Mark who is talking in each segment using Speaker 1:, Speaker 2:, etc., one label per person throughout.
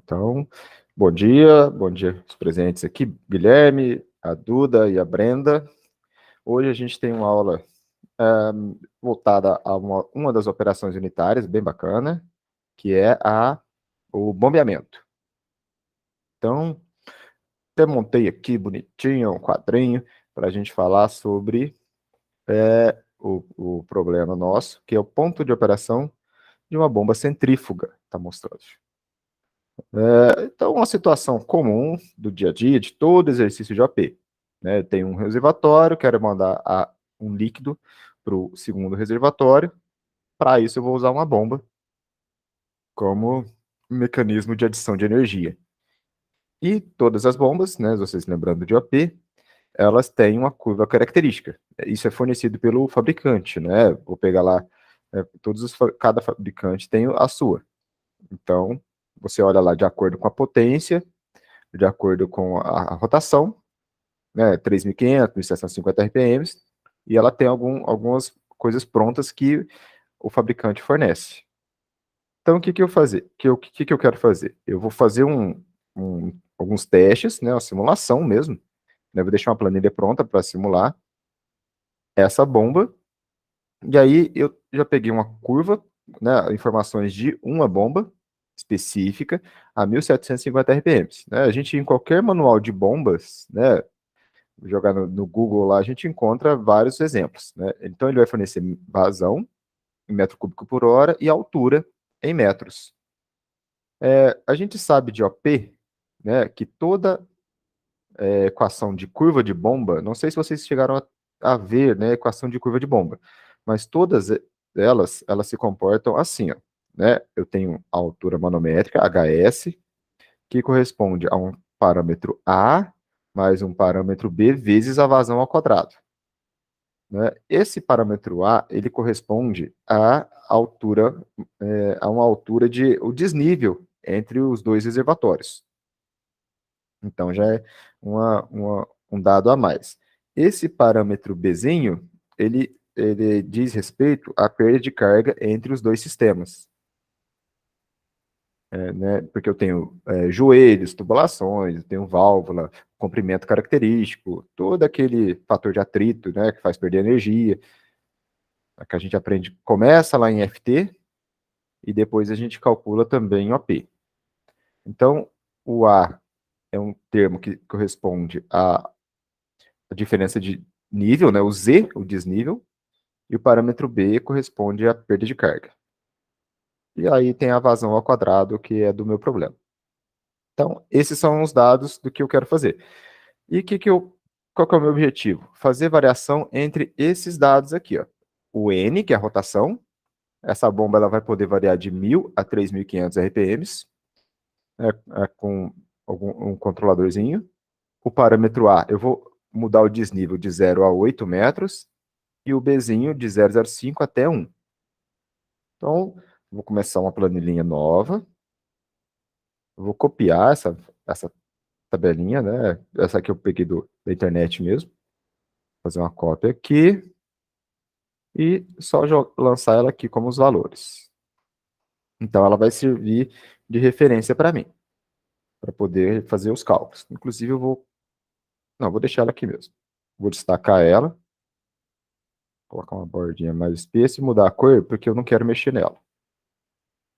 Speaker 1: Então, bom dia os presentes aqui, Guilherme, a Duda e a Brenda. Hoje a gente tem uma aula voltada a uma das operações unitárias, bem bacana, que é o bombeamento. Então, até montei aqui bonitinho um quadrinho para a gente falar sobre o problema nosso, que é o ponto de operação de uma bomba centrífuga, está mostrando. Então, uma situação comum do dia a dia, de todo exercício de OP. Né? Tem um reservatório, quero mandar um líquido para o segundo reservatório. Para isso, eu vou usar uma bomba como mecanismo de adição de energia. E todas as bombas, né, vocês lembrando de OP, elas têm uma curva característica. Isso é fornecido pelo fabricante, né? Vou pegar lá, cada fabricante tem a sua. Então, você olha lá de acordo com a potência, de acordo com a rotação, né, 3.500, 1.750 RPMs, e ela tem algumas coisas prontas que o fabricante fornece. Então, o que eu fazer? O que eu quero fazer? Eu vou fazer alguns testes, né, uma simulação mesmo, né, vou deixar uma planilha pronta para simular essa bomba, e aí eu já peguei uma curva, né, informações de uma bomba específica a 1.750 RPMs. Né? A gente, em qualquer manual de bombas, né, jogar no Google lá, a gente encontra vários exemplos. Né? Então, ele vai fornecer vazão em metro cúbico por hora e altura em metros. A gente sabe de OP, né, que toda equação de curva de bomba, não sei se vocês chegaram a ver, né, equação de curva de bomba, mas todas elas se comportam assim, ó, né? Eu tenho a altura manométrica, HS, que corresponde a um parâmetro A mais um parâmetro B vezes a vazão ao quadrado. Né? Esse parâmetro A, ele corresponde à altura, a uma altura o desnível entre os dois reservatórios. Então, já é um dado a mais. Esse parâmetro Bzinho, ele diz respeito à perda de carga entre os dois sistemas. Né, porque eu tenho joelhos, tubulações, eu tenho válvula, comprimento característico, todo aquele fator de atrito, né, que faz perder energia, que a gente aprende, começa lá em FT, e depois a gente calcula também em OP. Então, o A é um termo que corresponde à diferença de nível, né, o Z, o desnível, e o parâmetro B corresponde à perda de carga. E aí tem a vazão ao quadrado, que é do meu problema. Então, esses são os dados do que eu quero fazer. E qual que é o meu objetivo? Fazer variação entre esses dados aqui, ó. O N, que é a rotação, essa bomba ela vai poder variar de 1.000 a 3.500 RPMs, com um controladorzinho. O parâmetro A, eu vou mudar o desnível de 0 a 8 metros, e o Bzinho de 0,05 até 1. Então, vou começar uma planilhinha nova, vou copiar essa tabelinha, né? Essa aqui eu peguei da internet mesmo, fazer uma cópia aqui, e só lançar ela aqui como os valores. Então, ela vai servir de referência para mim, para poder fazer os cálculos. Inclusive, vou deixar ela aqui mesmo. Vou destacar ela, colocar uma bordinha mais espessa e mudar a cor, porque eu não quero mexer nela.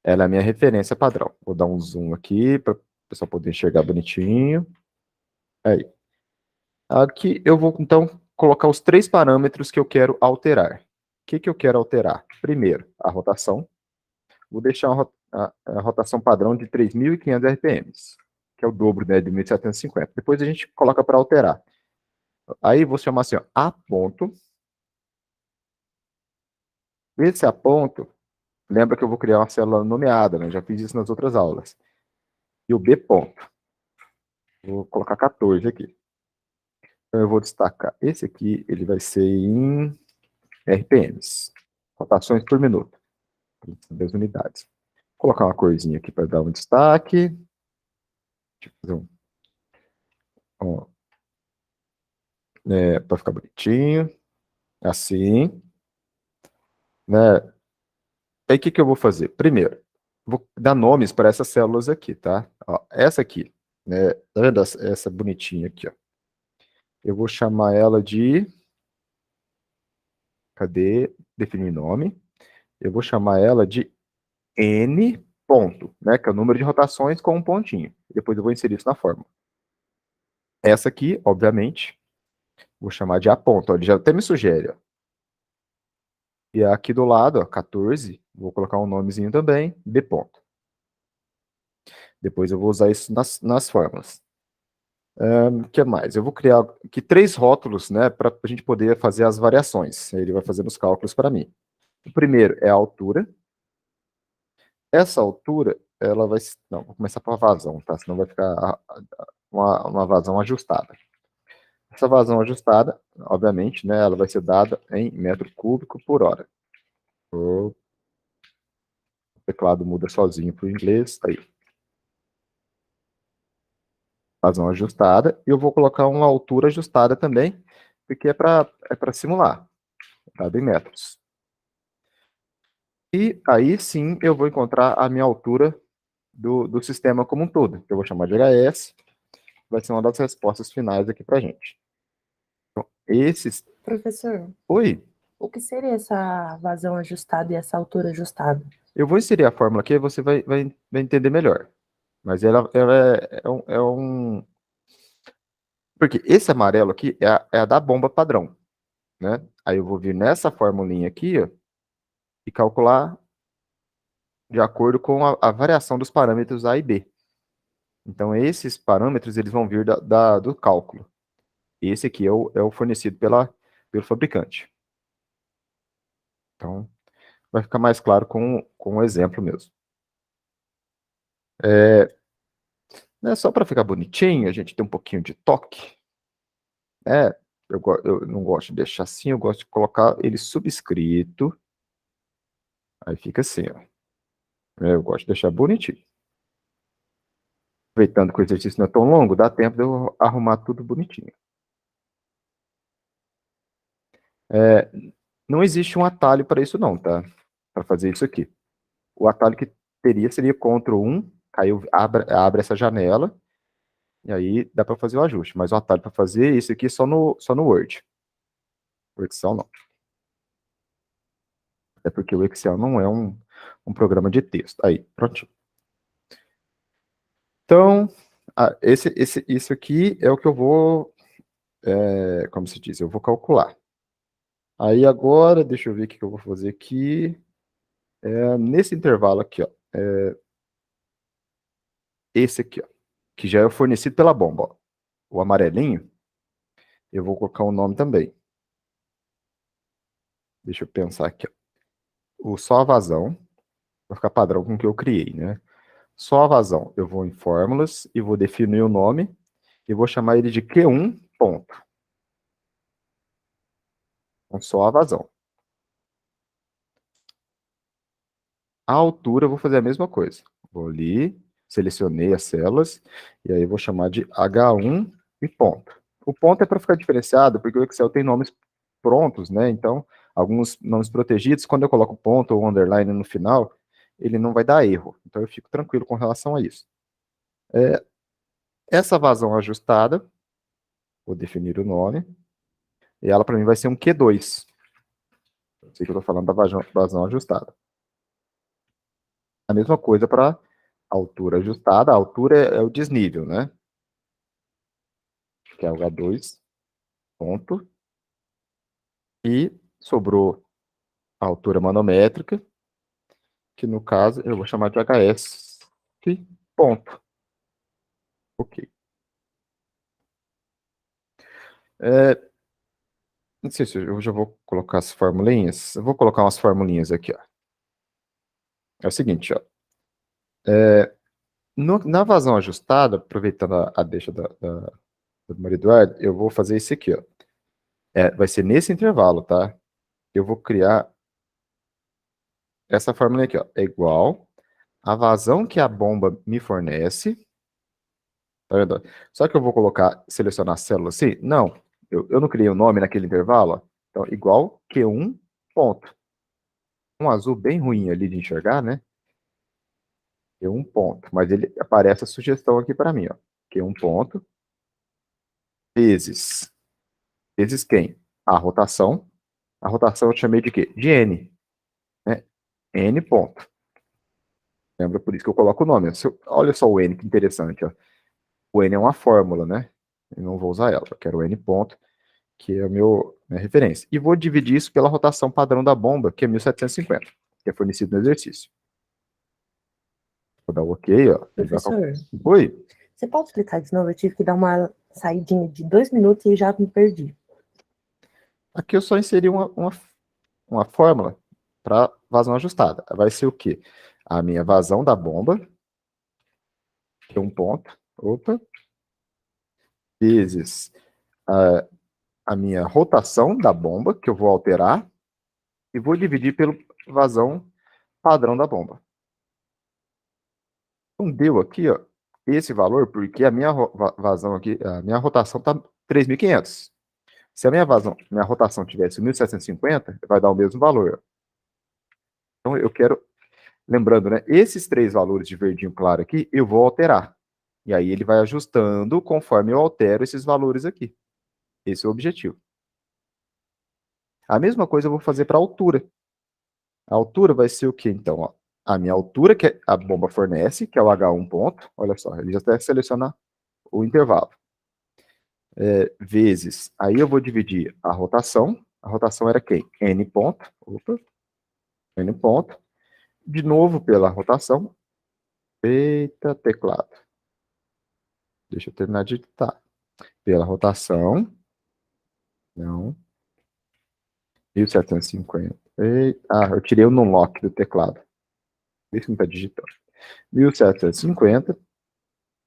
Speaker 1: Ela é a minha referência padrão. Vou dar um zoom aqui, para o pessoal poder enxergar bonitinho. Aí. Aqui eu vou, então, colocar os 3 parâmetros que eu quero alterar. O que eu quero alterar? Primeiro, a rotação. Vou deixar a rotação padrão de 3.500 RPMs, que é o dobro, né, de 1.750. Depois a gente coloca para alterar. Aí vou chamar assim, ó, A ponto. Esse A ponto, lembra que eu vou criar uma célula nomeada, né? Já fiz isso nas outras aulas. E o B ponto. Vou colocar 14 aqui. Então, eu vou destacar esse aqui, ele vai ser em RPMs, rotações por minuto, das unidades. Vou colocar uma corzinha aqui para dar um destaque. Deixa eu fazer para ficar bonitinho, assim, né? Aí o que eu vou fazer? Primeiro, vou dar nomes para essas células aqui, tá? Ó, essa aqui, né? Tá vendo essa bonitinha aqui, ó? Eu vou chamar ela de... Cadê? Definir nome. Eu vou chamar ela de N ponto, né? Que é o número de rotações com um pontinho. Depois eu vou inserir isso na fórmula. Essa aqui, obviamente, vou chamar de A ponto. Ó, ele já até me sugere, ó. E aqui do lado, ó, 14, vou colocar um nomezinho também, B ponto. Depois eu vou usar isso nas fórmulas. O que mais? Eu vou criar aqui 3 rótulos, né, para a gente poder fazer as variações. Ele vai fazendo os cálculos para mim. O primeiro é a altura. Essa altura, ela vai... Não, vou começar por vazão, tá? Senão vai ficar uma vazão ajustada. Essa vazão ajustada, obviamente, né, ela vai ser dada em metro cúbico por hora. O teclado muda sozinho para o inglês, aí. Vazão ajustada. E eu vou colocar uma altura ajustada também, porque é para simular, dado em metros. E aí sim eu vou encontrar a minha altura do sistema como um todo, que eu vou chamar de HS, vai ser uma das respostas finais aqui para gente. Então, esses...
Speaker 2: Professor,
Speaker 1: Oi,
Speaker 2: o que seria essa vazão ajustada e essa altura ajustada?
Speaker 1: eu vou inserir a fórmula aqui e você vai entender melhor. Mas ela é um... Porque esse amarelo aqui é a da bomba padrão, né? Aí eu vou vir nessa formulinha aqui, ó, e calcular de acordo com a variação dos parâmetros A e B. Então, esses parâmetros eles vão vir do cálculo. Esse aqui é o fornecido pelo fabricante. Então, vai ficar mais claro com o exemplo mesmo. Né, só para ficar bonitinho, a gente tem um pouquinho de toque. Eu não gosto de deixar assim, eu gosto de colocar ele subscrito. Aí fica assim, ó. Eu gosto de deixar bonitinho. Aproveitando que o exercício não é tão longo, dá tempo de eu arrumar tudo bonitinho. Não existe um atalho para isso não, tá? Para fazer isso aqui. O atalho que teria seria Ctrl+1, caiu, abre essa janela, e aí dá para fazer o ajuste. Mas o atalho para fazer isso aqui é só no Word. O Excel não. É porque o Excel não é um programa de texto. Aí, prontinho. Então, isso aqui é o que eu vou, como se diz, eu vou calcular. Aí agora, deixa eu ver o que eu vou fazer aqui. Nesse intervalo aqui, ó, esse aqui, ó, que já é fornecido pela bomba, ó, o amarelinho, eu vou colocar um nome também. Deixa eu pensar aqui, ó. Só a vazão, vai ficar padrão com o que eu criei, né? Só a vazão, eu vou em fórmulas e vou definir o nome e vou chamar ele de Q1 ponto. Então, só a vazão. A altura eu vou fazer a mesma coisa. Vou ali, selecionei as células, e aí vou chamar de H1 e ponto. O ponto é para ficar diferenciado, porque o Excel tem nomes prontos, né? Então, alguns nomes protegidos, quando eu coloco ponto ou underline no final, ele não vai dar erro. Então, eu fico tranquilo com relação a isso. Essa vazão ajustada, vou definir o nome, e ela para mim vai ser um Q2. Eu sei que eu estou falando da vazão ajustada. A mesma coisa para altura ajustada. A altura é o desnível, né? Que é o H2 ponto. E sobrou a altura manométrica, que no caso eu vou chamar de HS ponto. Ok. Não sei se eu já vou colocar as formulinhas. Eu vou colocar umas formulinhas aqui, ó. É o seguinte, ó. Na vazão ajustada, aproveitando a deixa do Maria Eduardo, eu vou fazer isso aqui, ó. Vai ser nesse intervalo, tá? Eu vou criar essa fórmula aqui, ó. É igual a vazão que a bomba me fornece. Tá vendo? Só que eu vou colocar, selecionar a célula assim? Não. Eu não criei o nome naquele intervalo, ó. Então, igual Q1 ponto. Um azul bem ruim ali de enxergar, né? Q1 ponto. Mas ele aparece a sugestão aqui para mim, ó. Q1 ponto vezes quem? A rotação. A rotação eu chamei de quê? De N. Né? N ponto. Lembra por isso que eu coloco o nome. Olha só o N, que interessante. Ó. O N é uma fórmula, né? Eu não vou usar ela. Eu quero o N ponto, que é a minha referência. E vou dividir isso pela rotação padrão da bomba, que é 1750, que é fornecido no exercício. Vou dar o OK, ó.
Speaker 2: Professor,
Speaker 1: Oi?
Speaker 2: você pode explicar de novo? Eu tive que dar uma saidinha de 2 minutos e já me perdi.
Speaker 1: Aqui eu só inseri uma fórmula para vazão ajustada. Vai ser o quê? A minha vazão da bomba, que é um ponto, vezes a minha rotação da bomba, que eu vou alterar, e vou dividir pelo vazão padrão da bomba. Então deu aqui, ó, esse valor, porque a minha vazão aqui, a minha rotação está 3.500. Se a minha rotação tivesse 1.750, vai dar o mesmo valor. Então eu quero, lembrando, né, esses 3 valores de verdinho claro aqui, eu vou alterar. E aí ele vai ajustando conforme eu altero esses valores aqui. Esse é o objetivo. A mesma coisa eu vou fazer para a altura. A altura vai ser o quê, então? Ó? A minha altura que a bomba fornece, que é o H1 ponto. Olha só, ele já até seleciona o intervalo. Vezes, aí eu vou dividir a rotação. A rotação era quem? N ponto. Opa. N ponto. De novo pela rotação. Eita, teclado. Deixa eu terminar de digitar. Pela rotação. Não. 1750. Eu tirei o non-lock do teclado. Isso não está digitando. 1750.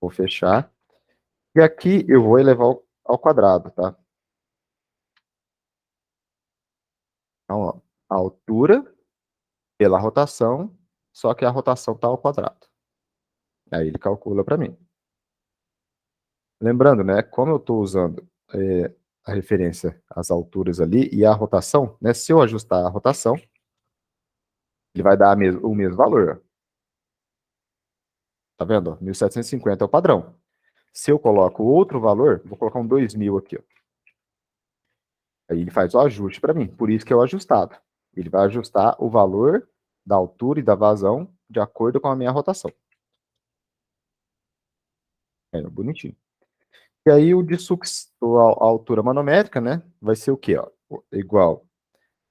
Speaker 1: Vou fechar. E aqui eu vou elevar ao quadrado, tá? Então, ó, a altura pela rotação, só que a rotação está ao quadrado. Aí ele calcula para mim. Lembrando, né, como eu estou usando a referência às alturas ali e a rotação, né, se eu ajustar a rotação, ele vai dar o mesmo valor. Ó. Tá vendo? 1750 é o padrão. Se eu coloco outro valor, vou colocar um 2000 aqui. Ó. Aí ele faz o ajuste para mim, por isso que é o ajustado. Ele vai ajustar o valor da altura e da vazão de acordo com a minha rotação. Bonitinho. E aí o de a altura manométrica, né, vai ser o quê? Ó? Igual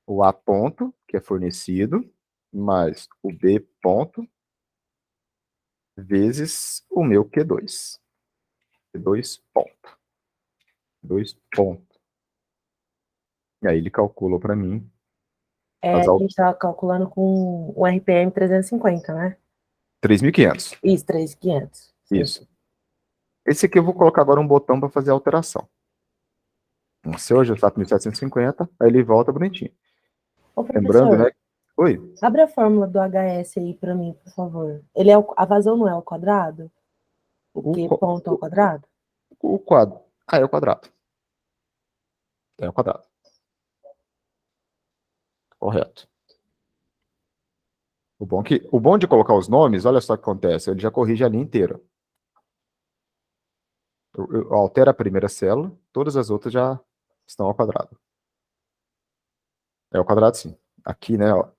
Speaker 1: o A ponto, que é fornecido, mais o B ponto, vezes o meu Q2. Q2 ponto. 2 ponto. E aí ele calcula para mim.
Speaker 2: A gente está calculando com o RPM 350, né?
Speaker 1: 3.500.
Speaker 2: Isso, 3.500.
Speaker 1: Isso. Esse aqui eu vou colocar agora um botão para fazer a alteração. Se eu ajustar para 1.750, aí ele volta bonitinho.
Speaker 2: Ô,
Speaker 1: Lembrando, né? Oi?
Speaker 2: Abre a fórmula do HS aí para mim, por favor. A vazão não é ao quadrado? O Q ponto ao quadrado?
Speaker 1: O quadro. É o quadrado. É o quadrado. Correto. O bom de colocar os nomes, olha só o que acontece, ele já corrige a linha inteira. Eu altero a primeira célula, todas as outras já estão ao quadrado. É ao quadrado, sim. Aqui, né, ó.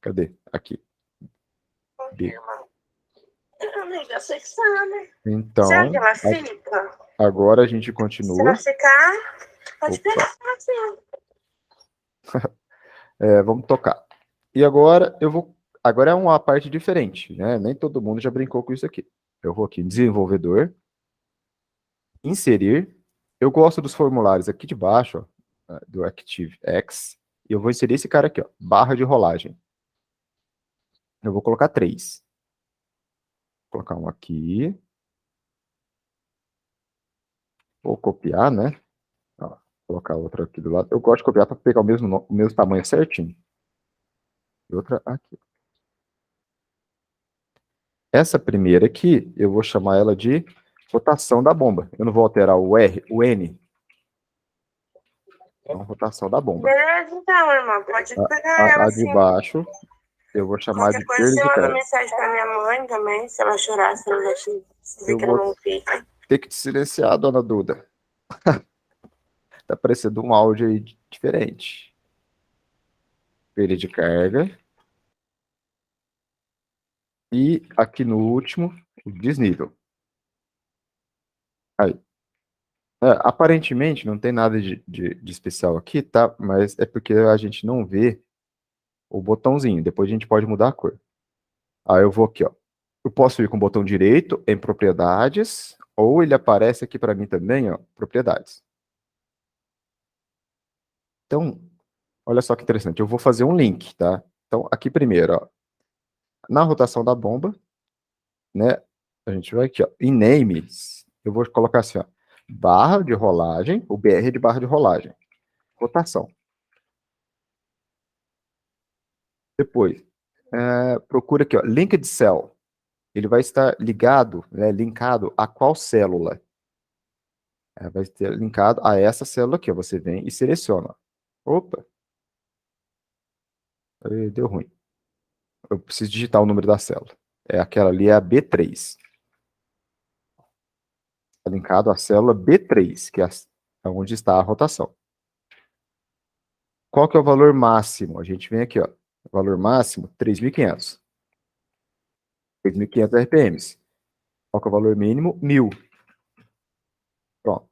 Speaker 1: Cadê? Aqui. B.
Speaker 3: Amiga, você que sabe.
Speaker 1: Então,
Speaker 3: será que ela fica?
Speaker 1: Agora a gente continua.
Speaker 3: Se ela ficar, pode pegar assim.
Speaker 1: Vamos tocar. E agora eu vou. Agora é uma parte diferente, né? Nem todo mundo já brincou com isso aqui. Eu vou aqui em desenvolvedor, inserir. Eu gosto dos formulários aqui de baixo, ó, do ActiveX. E eu vou inserir esse cara aqui, ó, barra de rolagem. Eu vou colocar 3. Vou colocar um aqui. Vou copiar, né? Ó, colocar outro aqui do lado. Eu gosto de copiar para pegar o mesmo tamanho certinho. E outra aqui. Essa primeira aqui, eu vou chamar ela de rotação da bomba. Eu não vou alterar o N. Então, rotação da bomba.
Speaker 3: Beleza, então, irmão. Pode pegar ela
Speaker 1: A
Speaker 3: assim.
Speaker 1: de baixo, Eu vou chamar
Speaker 3: Qualquer
Speaker 1: de
Speaker 3: coisa,
Speaker 1: perda
Speaker 3: você
Speaker 1: de
Speaker 3: manda
Speaker 1: carga.
Speaker 3: mensagem pra minha mãe também. Se ela chorar, se ela deixa se ver
Speaker 1: Eu
Speaker 3: que ela
Speaker 1: vou
Speaker 3: não fica.
Speaker 1: ter que te silenciar, dona Duda. Tá parecendo um áudio aí diferente. Perda de carga. E aqui no último, o desnível. Aí. Aparentemente não tem nada de especial aqui, tá? Mas é porque a gente não vê o botãozinho. Depois a gente pode mudar a cor. Aí eu vou aqui, ó. Eu posso ir com o botão direito em propriedades, ou ele aparece aqui para mim também, ó, propriedades. Então, olha só que interessante. Eu vou fazer um link, tá? Então, aqui primeiro, ó, na rotação da bomba, né? A gente vai aqui, ó, em names, eu vou colocar assim, ó, barra de rolagem, o BR de barra de rolagem, rotação. Depois, procura aqui, ó, linked cell. Ele vai estar ligado, né, linkado a qual célula? Vai estar linkado a essa célula aqui, ó. Você vem e seleciona. Opa, deu ruim. Eu preciso digitar o número da célula. Aquela ali é a B3. Está linkado à célula B3, que é onde está a rotação. Qual que é o valor máximo? A gente vem aqui, ó. O valor máximo, 3.500. 3.500 RPMs. Qual que é o valor mínimo? 1.000. Pronto.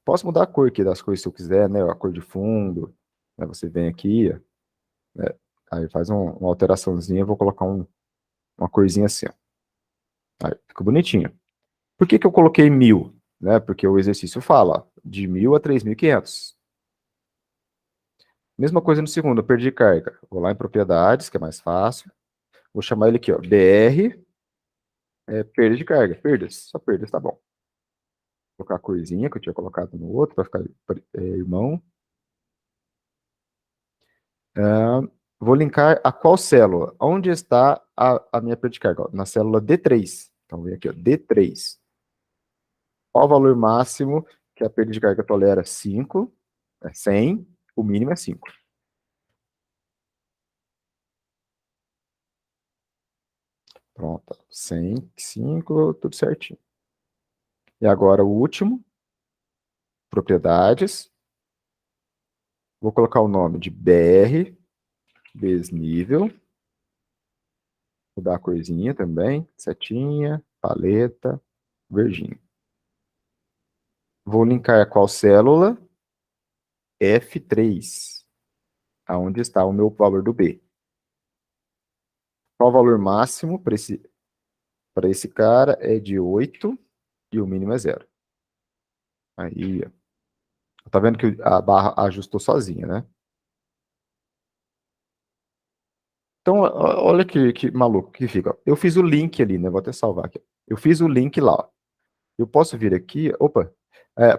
Speaker 1: Posso mudar a cor aqui das cores se eu quiser, né? A cor de fundo. Né? Você vem aqui, ó, né? Aí faz uma alteraçãozinha. Eu vou colocar uma corzinha assim, ó. Aí, fica bonitinho. Por que que eu coloquei 1.000? Né? Porque o exercício fala, ó, de 1.000 a 3.500. Mesma coisa no segundo, eu perdi carga. Vou lá em propriedades, que é mais fácil. Vou chamar ele aqui, ó, BR, perda de carga. Perdas, só perdas, tá bom. Vou colocar a corzinha que eu tinha colocado no outro, para ficar irmão. Vou linkar a qual célula? Onde está a minha perda de carga? Ó, na célula D3. Então, vem aqui, ó, D3. Qual o valor máximo que a perda de carga tolera? 5, 100, o mínimo é 5. Pronto, 100, 5, tudo certinho. E agora o último, propriedades. Vou colocar o nome de BR, desnível. Vou dar a corzinha também, setinha, paleta, verdinho. Vou linkar a qual célula? F3, aonde está o meu valor do B. Qual o valor máximo para esse cara? É de 8 e o mínimo é 0. Aí, ó. Tá vendo que a barra ajustou sozinha, né? Então, olha que maluco que fica. Ó. Eu fiz o link ali, né? Vou até salvar aqui. Eu fiz o link lá. Ó. Eu posso vir aqui, opa,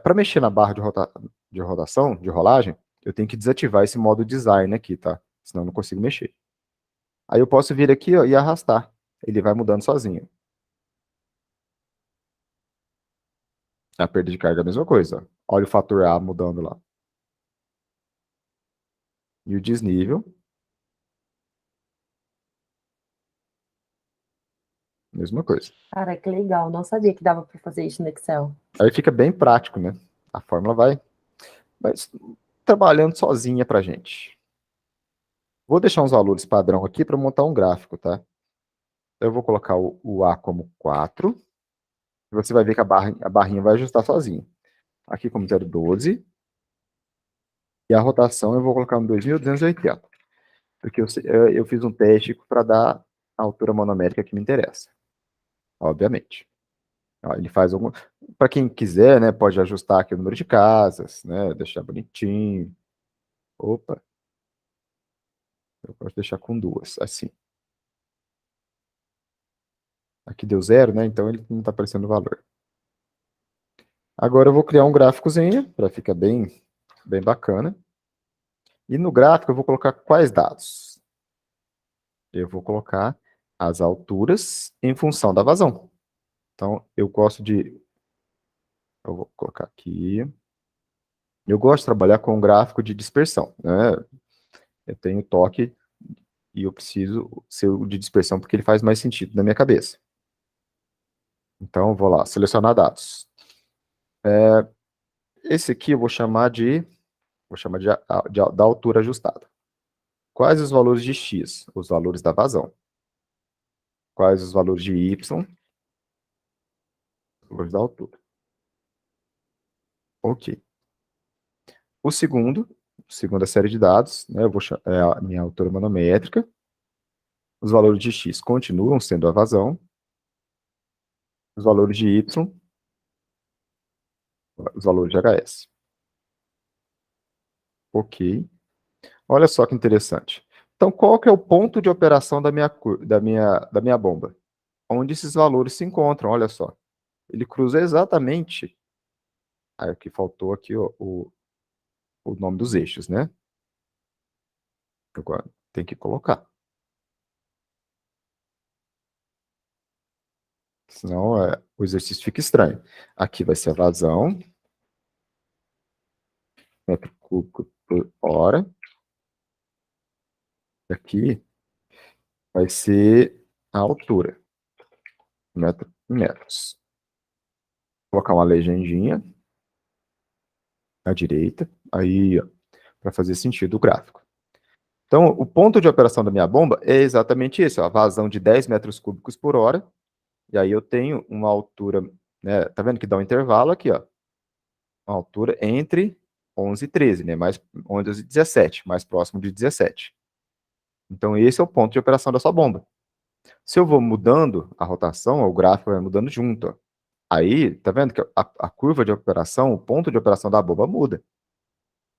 Speaker 1: para mexer na barra de rotação, de rolagem, eu tenho que desativar esse modo design aqui, tá? Senão eu não consigo mexer. Aí eu posso vir aqui, ó, e arrastar. Ele vai mudando sozinho. A perda de carga é a mesma coisa. Ó. Olha o fator A mudando lá. E o desnível. Mesma coisa.
Speaker 2: Cara, que legal. Não sabia que dava para fazer isso no Excel.
Speaker 1: Aí fica bem prático, né? A fórmula vai trabalhando sozinha pra gente. Vou deixar uns valores padrão aqui para montar um gráfico, tá? Eu vou colocar o A como 4. E você vai ver que a barrinha vai ajustar sozinha. Aqui como 0,12. E a rotação eu vou colocar no 2.280. Porque eu fiz um teste para dar a altura monomérica que me interessa. Obviamente. Ó, ele faz algum. Para quem quiser, né, pode ajustar aqui o número de casas, né, deixar bonitinho. Opa. Eu posso deixar com 2, assim. Aqui deu 0, né, então ele não está aparecendo o valor. Agora eu vou criar um gráficozinho, para ficar bem bacana. E no gráfico eu vou colocar quais dados? Eu vou colocar as alturas em função da vazão. Então, eu gosto de... Eu vou colocar aqui... Eu gosto de trabalhar com um gráfico de dispersão, né? eu tenho toque e eu preciso ser o de dispersão porque ele faz mais sentido na minha cabeça. Então, eu vou lá, selecionar dados. Esse aqui eu vou chamar da altura ajustada. Quais os valores de x? Os valores da vazão. Quais os valores de y? Os valores da altura. Ok. Segunda série de dados, né, é a minha altura manométrica. Os valores de x continuam sendo a vazão. Os valores de y, os valores de HS. Ok. Olha só que interessante. Então, qual que é o ponto de operação da minha bomba? Onde esses valores se encontram, olha só. Ele cruza exatamente... Aqui faltou aqui o nome dos eixos, né? Agora tem que colocar. Senão o exercício fica estranho. Aqui vai ser a vazão. Metro cúbico por hora. E aqui vai ser a altura. Metros. Vou colocar uma legendinha à direita. Aí, para fazer sentido o gráfico. Então, o ponto de operação da minha bomba é exatamente esse, ó, a vazão de 10 metros cúbicos por hora. E aí eu tenho uma altura, né? Tá vendo que dá um intervalo aqui, ó. Uma altura entre 11 e 13, né? Mais 11 e 17, mais próximo de 17. Então, esse é o ponto de operação da sua bomba. Se eu vou mudando a rotação, o gráfico vai mudando junto, ó. Aí, tá vendo que a curva de operação, o ponto de operação da bomba muda.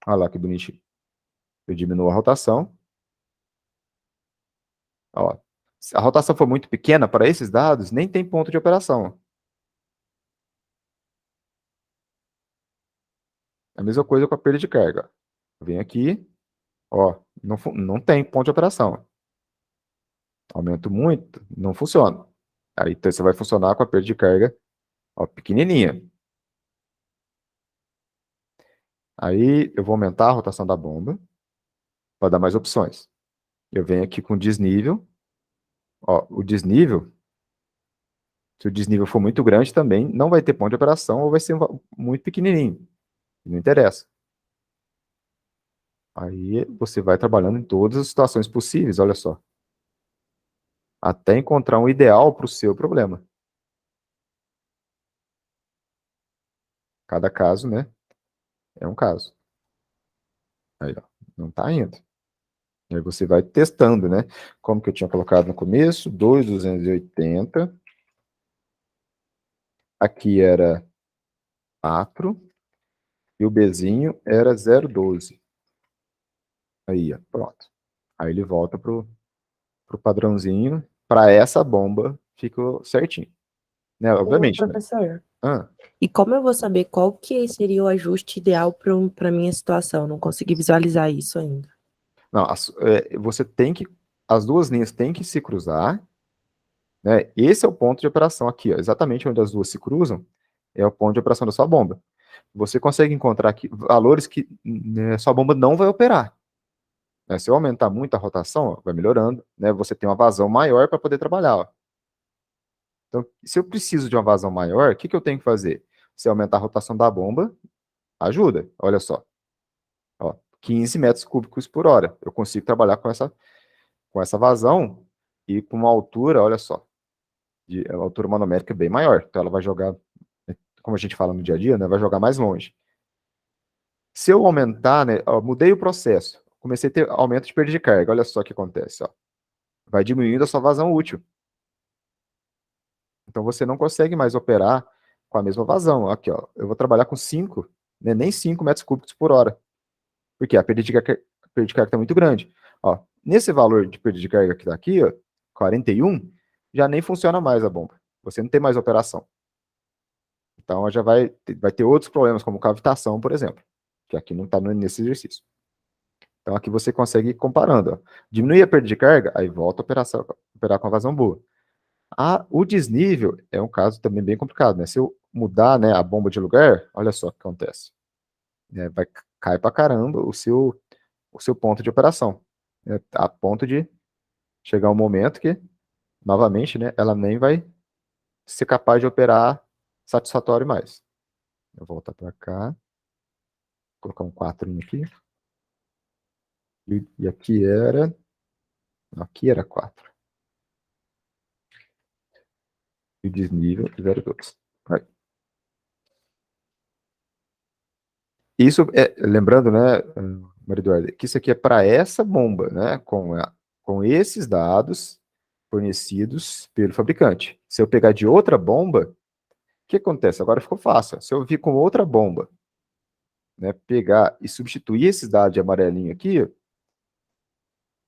Speaker 1: Olha lá que bonitinho. Eu diminuo a rotação. Ó, se a rotação for muito pequena para esses dados, nem tem ponto de operação. A mesma coisa com a perda de carga. Vem aqui, ó, não tem ponto de operação. Aumento muito, não funciona. Aí então, você vai funcionar com a perda de carga, ó, pequenininha. Aí eu vou aumentar a rotação da bomba, para dar mais opções. Eu venho aqui com desnível. Ó, o desnível, se o desnível for muito grande também, não vai ter ponto de operação ou vai ser muito pequenininho. Não interessa. Aí você vai trabalhando em todas as situações possíveis, olha só. Até encontrar um ideal para o seu problema. Cada caso, né, é um caso. Aí, ó, não está indo. Aí você vai testando, né? Como que eu tinha colocado no começo, 2.280. Aqui era 4. E o Bzinho era 0,12. Aí, ó, pronto. Aí ele volta pro padrãozinho. Para essa bomba, ficou certinho. Né?
Speaker 2: Ô,
Speaker 1: Obviamente, né?
Speaker 2: professor,
Speaker 1: Ah,
Speaker 2: e como eu vou saber qual que seria o ajuste ideal para minha situação? Não consegui visualizar isso ainda.
Speaker 1: não, você tem que... As duas linhas têm que se cruzar. Né? Esse é o ponto de operação aqui, ó, exatamente onde as duas se cruzam, é o ponto de operação da sua bomba. Você consegue encontrar aqui valores que, né, sua bomba não vai operar. Né? Se eu aumentar muito a rotação, ó, vai melhorando, né? Você tem uma vazão maior para poder trabalhar. Ó. Então, se eu preciso de uma vazão maior, o que eu tenho que fazer? Se aumentar a rotação da bomba, ajuda. Olha só. Ó, 15 metros cúbicos por hora. Eu consigo trabalhar com essa vazão e com uma altura, olha só, de altura manométrica bem maior. Então ela vai jogar, como a gente fala no dia a dia, né, vai jogar mais longe. Se eu aumentar, né, ó, mudei o processo, comecei a ter aumento de perda de carga, olha só o que acontece, ó. Vai diminuindo a sua vazão útil. Então você não consegue mais operar com a mesma vazão. Aqui, ó, eu vou trabalhar com 5, né, nem 5 metros cúbicos por hora. Porque a perda de carga está muito grande. Ó, nesse valor de perda de carga que está aqui, ó, 41, já nem funciona mais a bomba. Você não tem mais operação. Então já vai ter outros problemas, como cavitação, por exemplo, que aqui não está nesse exercício. Então aqui você consegue ir comparando. Ó. Diminui a perda de carga, aí volta a operar com a vazão boa. O desnível é um caso também bem complicado, né? Se eu mudar, né, a bomba de lugar, olha só o que acontece. Cai pra caramba o seu ponto de operação. a ponto de chegar um momento que, novamente, né, ela nem vai ser capaz de operar satisfatório mais. Eu vou voltar para cá, colocar um 4 aqui. E aqui era... Aqui era 4. E desnível 0,2. Aí. Isso, lembrando, né, Maria Eduarda, que isso aqui é para essa bomba, né, com esses dados fornecidos pelo fabricante. Se eu pegar de outra bomba, o que acontece? Agora ficou fácil. Se eu vir com outra bomba, né, pegar e substituir esses dados de amarelinho aqui,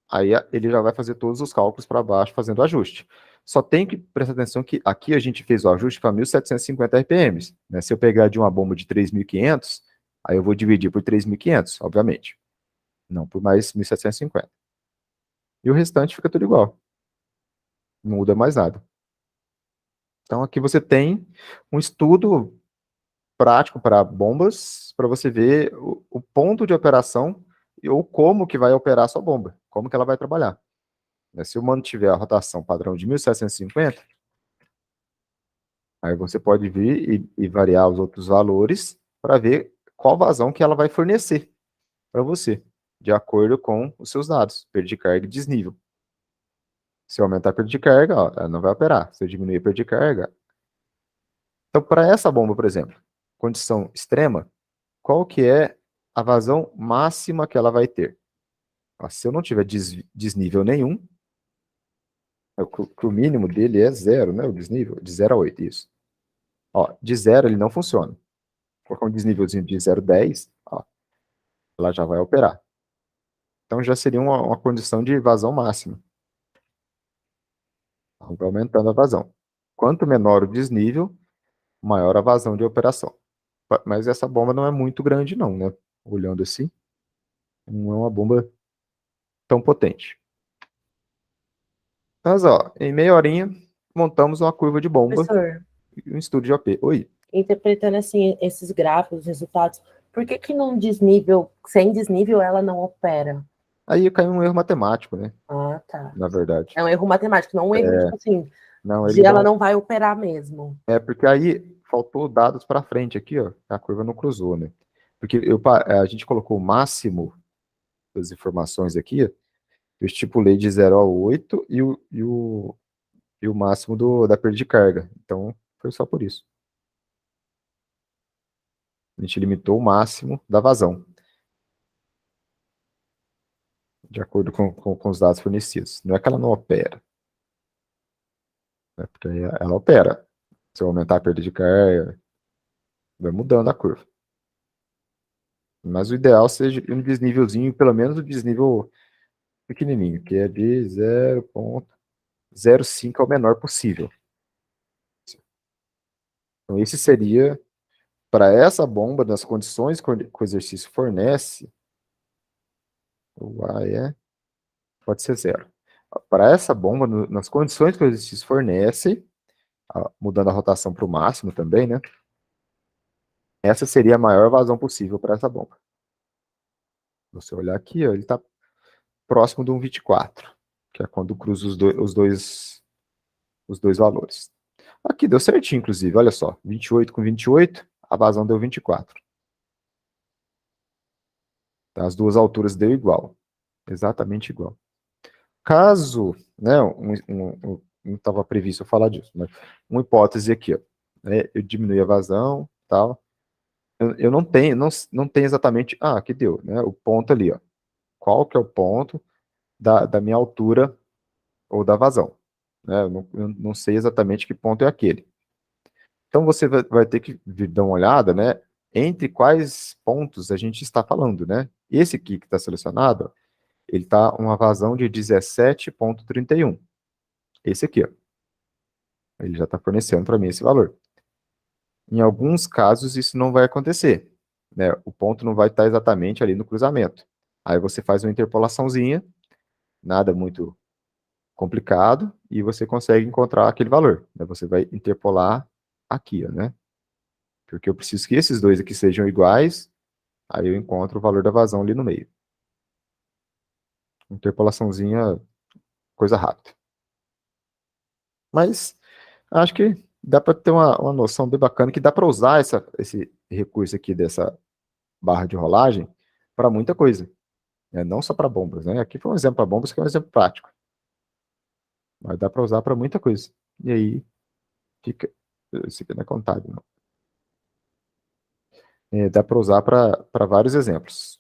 Speaker 1: aí ele já vai fazer todos os cálculos para baixo, fazendo o ajuste. Só tem que prestar atenção que aqui a gente fez o ajuste para 1.750 RPMs. Né? Se eu pegar de uma bomba de 3.500, aí eu vou dividir por 3.500, obviamente. Não por mais 1.750. E o restante fica tudo igual. Não muda mais nada. Então aqui você tem um estudo prático para bombas, para você ver o ponto de operação ou como que vai operar a sua bomba, como que ela vai trabalhar. Se eu mantiver a rotação padrão de 1.750, aí você pode vir e variar os outros valores para ver qual vazão que ela vai fornecer para você, de acordo com os seus dados, perda de carga e desnível. Se eu aumentar a perda de carga, ó, ela não vai operar. Se eu diminuir a perda de carga... Então, para essa bomba, por exemplo, condição extrema, qual que é a vazão máxima que ela vai ter? Ó, se eu não tiver desnível nenhum, o mínimo dele é 0, né? O desnível, de 0 a 8, isso. Ó, de 0 ele não funciona. Vou colocar um desnívelzinho de 0,10, ó, ela já vai operar. Então já seria uma condição de vazão máxima. Então, vai aumentando a vazão. Quanto menor o desnível, maior a vazão de operação. Mas essa bomba não é muito grande não, né? Olhando assim, não é uma bomba tão potente. Mas, ó, em meia horinha, montamos uma curva de bomba
Speaker 2: Professor,
Speaker 1: e um estudo de OP. Oi.
Speaker 2: interpretando assim esses gráficos, os resultados, por que que num desnível, sem desnível, ela não opera?
Speaker 1: Aí caiu um erro matemático, né?
Speaker 2: Ah, tá.
Speaker 1: Na verdade.
Speaker 2: É um erro matemático, não um erro, tipo assim,
Speaker 1: Não,
Speaker 2: de
Speaker 1: ele
Speaker 2: ela
Speaker 1: não...
Speaker 2: não vai operar mesmo.
Speaker 1: É porque aí faltou dados para frente aqui, ó. A curva não cruzou, né? Porque a gente colocou o máximo das informações aqui, eu estipulei de 0 a 8 e o máximo da perda de carga. Então, foi só por isso. A gente limitou o máximo da vazão, de acordo com os dados fornecidos. Não é que ela não opera, é porque ela opera. Se eu aumentar a perda de carga, vai mudando a curva. Mas o ideal seja um desnívelzinho, pelo menos o desnível pequenininho, que é de 0,05 ao menor possível. Então esse seria, para essa bomba, nas condições que o exercício fornece, o A pode ser 0. Para essa bomba, nas condições que o exercício fornece, mudando a rotação para o máximo também, né? Essa seria a maior vazão possível para essa bomba. Se você olhar aqui, ó, ele está próximo de um 24, que é quando cruza os dois valores. Aqui deu certinho, inclusive, olha só, 28 com 28, a vazão deu 24. Tá? As duas alturas deu igual, exatamente igual. Caso, né, não estava previsto eu falar disso, mas uma hipótese aqui, ó, né, eu diminui a vazão, tal, eu não tenho, não tenho exatamente, aqui deu, né, o ponto ali, ó, qual que é o ponto da minha altura ou da vazão, né, eu não sei exatamente que ponto é aquele. Então você vai ter que dar uma olhada, né, entre quais pontos a gente está falando, né, esse aqui que está selecionado, ó, ele está uma vazão de 17,31. Esse aqui, ó. Ele já está fornecendo para mim esse valor. Em alguns casos, isso não vai acontecer. Né? O ponto não vai estar exatamente ali no cruzamento. Aí você faz uma interpolaçãozinha, nada muito complicado, e você consegue encontrar aquele valor. Né? Você vai interpolar aqui, ó, né? Porque eu preciso que esses dois aqui sejam iguais, aí eu encontro o valor da vazão ali no meio. Interpolaçãozinha, coisa rápida. Mas acho que dá para ter uma noção bem bacana que dá para usar esse recurso aqui dessa barra de rolagem para muita coisa, né? Não só para bombas, né? Aqui foi um exemplo para bombas, que é um exemplo prático, mas dá para usar para muita coisa. E aí fica, isso aqui não é contábil, não. Dá para usar para vários exemplos.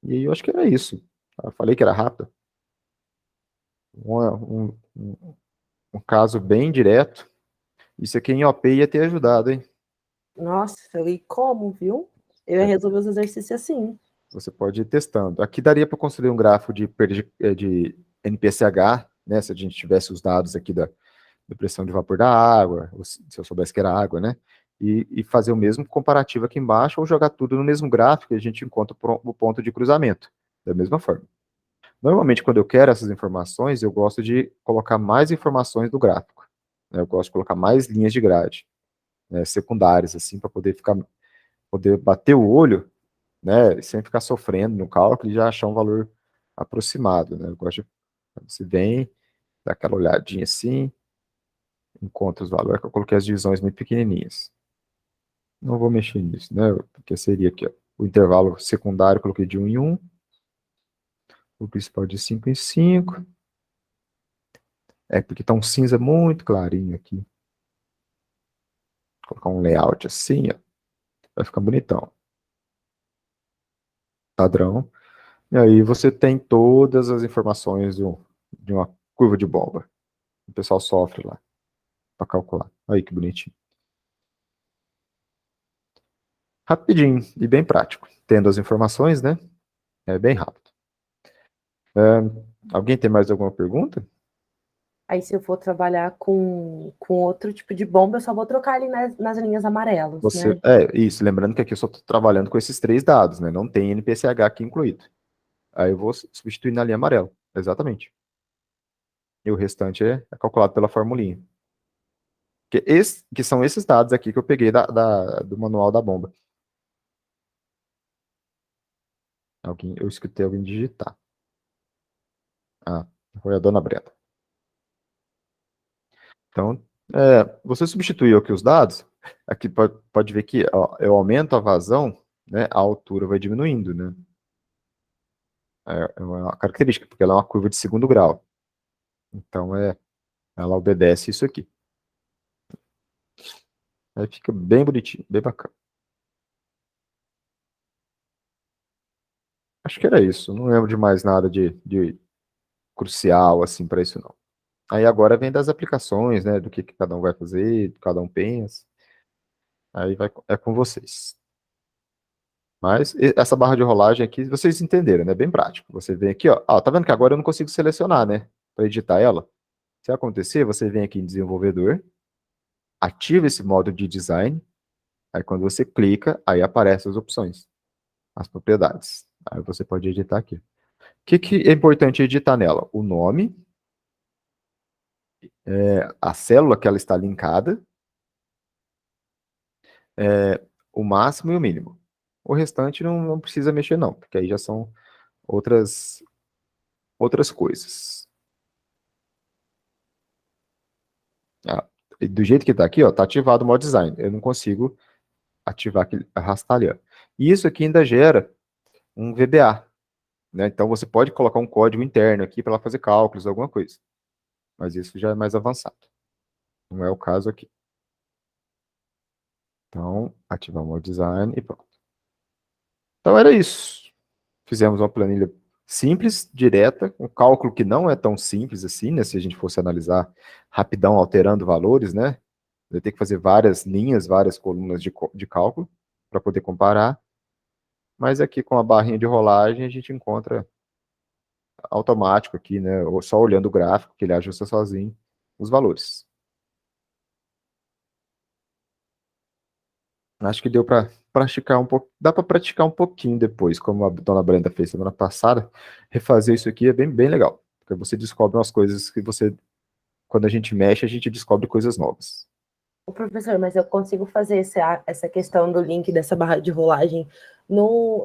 Speaker 1: E aí eu acho que era isso. Eu falei que era rápido. Um caso bem direto. Isso aqui em OP ia ter ajudado, hein?
Speaker 2: Nossa, e como, viu? Eu ia resolver os exercícios assim.
Speaker 1: Você pode ir testando. Aqui daria para construir um gráfico de perda de NPCH, né? Se a gente tivesse os dados aqui da pressão de vapor da água, ou se eu soubesse que era água, né? E fazer o mesmo comparativo aqui embaixo, ou jogar tudo no mesmo gráfico e a gente encontra o ponto de cruzamento, da mesma forma. Normalmente, quando eu quero essas informações, eu gosto de colocar mais informações do gráfico, né? Eu gosto de colocar mais linhas de grade, né, secundárias, assim, para poder bater o olho, né, sem ficar sofrendo no cálculo e já achar um valor aproximado, né? Eu gosto de, você vem, dá aquela olhadinha assim, encontra os valores, que eu coloquei as divisões muito pequenininhas. Não vou mexer nisso, né, porque seria aqui, ó, o intervalo secundário eu coloquei de 1 em 1, o principal de 5 em 5, porque tá um cinza muito clarinho aqui. Vou colocar um layout assim, ó, vai ficar bonitão. Padrão. E aí você tem todas as informações de uma curva de bomba. O pessoal sofre lá para calcular. Aí que bonitinho. Rapidinho e bem prático. Tendo as informações, né? É bem rápido. Alguém tem mais alguma pergunta?
Speaker 2: Aí, se eu for trabalhar com outro tipo de bomba, eu só vou trocar ali nas linhas amarelas, né?
Speaker 1: Isso. Lembrando que aqui eu só estou trabalhando com esses 3 dados, né? Não tem NPCH aqui incluído. Aí eu vou substituir na linha amarela. Exatamente. E o restante é calculado pela formulinha. Que são esses dados aqui que eu peguei do manual da bomba. Eu escutei alguém digitar. Ah, foi a dona Brenda. Então, você substituiu aqui os dados, aqui pode ver que ó, eu aumento a vazão, né, a altura vai diminuindo, né? É uma característica, porque ela é uma curva de segundo grau. Então, ela obedece isso aqui. Aí fica bem bonitinho, bem bacana. Acho que era isso. Não lembro de mais nada de crucial, assim, para isso, não. Aí agora vem das aplicações, né, do que cada um vai fazer, do que cada um pensa. Aí é com vocês. Mas essa barra de rolagem aqui, vocês entenderam, né? Bem prático. Você vem aqui, ó. Tá vendo que agora eu não consigo selecionar, né? Para editar ela. Se acontecer, você vem aqui em desenvolvedor, ativa esse modo de design. Aí quando você clica, aí aparecem as opções, as propriedades. Aí você pode editar aqui. O que é importante editar nela? O nome, a célula que ela está linkada, o máximo e o mínimo. O restante não precisa mexer, não, porque aí já são outras coisas. Do jeito que está aqui, ó, tá ativado o modo design. Eu não consigo ativar aquele, arrastar ali, ó. E isso aqui ainda gera um VBA, né? Então você pode colocar um código interno aqui para ela fazer cálculos, alguma coisa. Mas isso já é mais avançado. Não é o caso aqui. Então, ativar o modo design e pronto. Então era isso. Fizemos uma planilha simples, direta, um cálculo que não é tão simples assim, né? Se a gente fosse analisar rapidão, alterando valores, né? Vai ter que fazer várias linhas, várias colunas de cálculo para poder comparar. Mas aqui com a barrinha de rolagem a gente encontra automático aqui, né? Ou só olhando o gráfico, que ele ajusta sozinho os valores. Acho que deu para praticar um pouco, dá para praticar um pouquinho depois, como a dona Brenda fez semana passada. Refazer isso aqui é bem legal, porque você descobre umas coisas que quando a gente mexe, a gente descobre coisas novas.
Speaker 2: Ô, professor, mas eu consigo fazer essa questão do link dessa barra de rolagem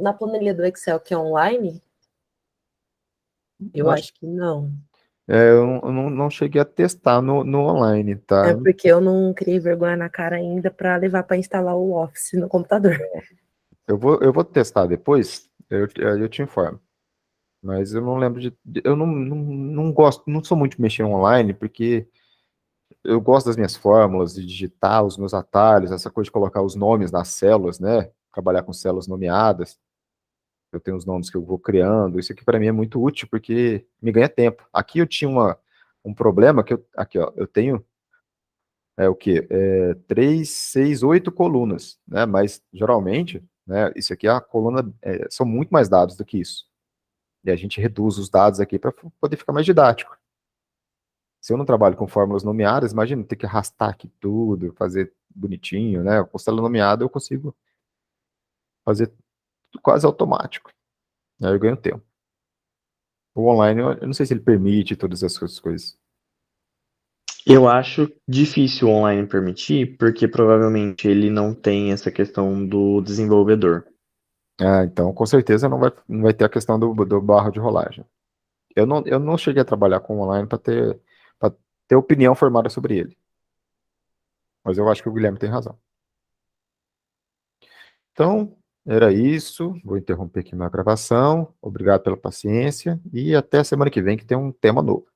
Speaker 2: na planilha do Excel que é online? Eu acho que não.
Speaker 1: Eu não cheguei a testar no online, tá?
Speaker 2: É porque eu não criei vergonha na cara ainda para levar para instalar o Office no computador.
Speaker 1: Eu vou testar depois, eu te informo. Mas eu não lembro eu não gosto, não sou muito de mexer online, porque eu gosto das minhas fórmulas, de digitar os meus atalhos, essa coisa de colocar os nomes nas células, né? Trabalhar com células nomeadas. Eu tenho os nomes que eu vou criando. Isso aqui para mim é muito útil, porque me ganha tempo. Aqui eu tinha um problema aqui, ó, eu tenho o quê? 3, 6, 8 colunas, né? Mas geralmente, né? Isso aqui é a coluna, são muito mais dados do que isso. E a gente reduz os dados aqui para poder ficar mais didático. Se eu não trabalho com fórmulas nomeadas, imagina ter que arrastar aqui tudo, fazer bonitinho, né? Com célula nomeada eu consigo fazer tudo quase automático. Aí eu ganho tempo. O online, eu não sei se ele permite todas essas coisas.
Speaker 4: Eu acho difícil o online permitir, porque provavelmente ele não tem essa questão do desenvolvedor.
Speaker 1: Ah, então com certeza não vai ter a questão do barro de rolagem. Eu não cheguei a trabalhar com online para ter opinião formada sobre ele. Mas eu acho que o Guilherme tem razão. Então, era isso. Vou interromper aqui minha gravação. Obrigado pela paciência e até a semana que vem que tem um tema novo.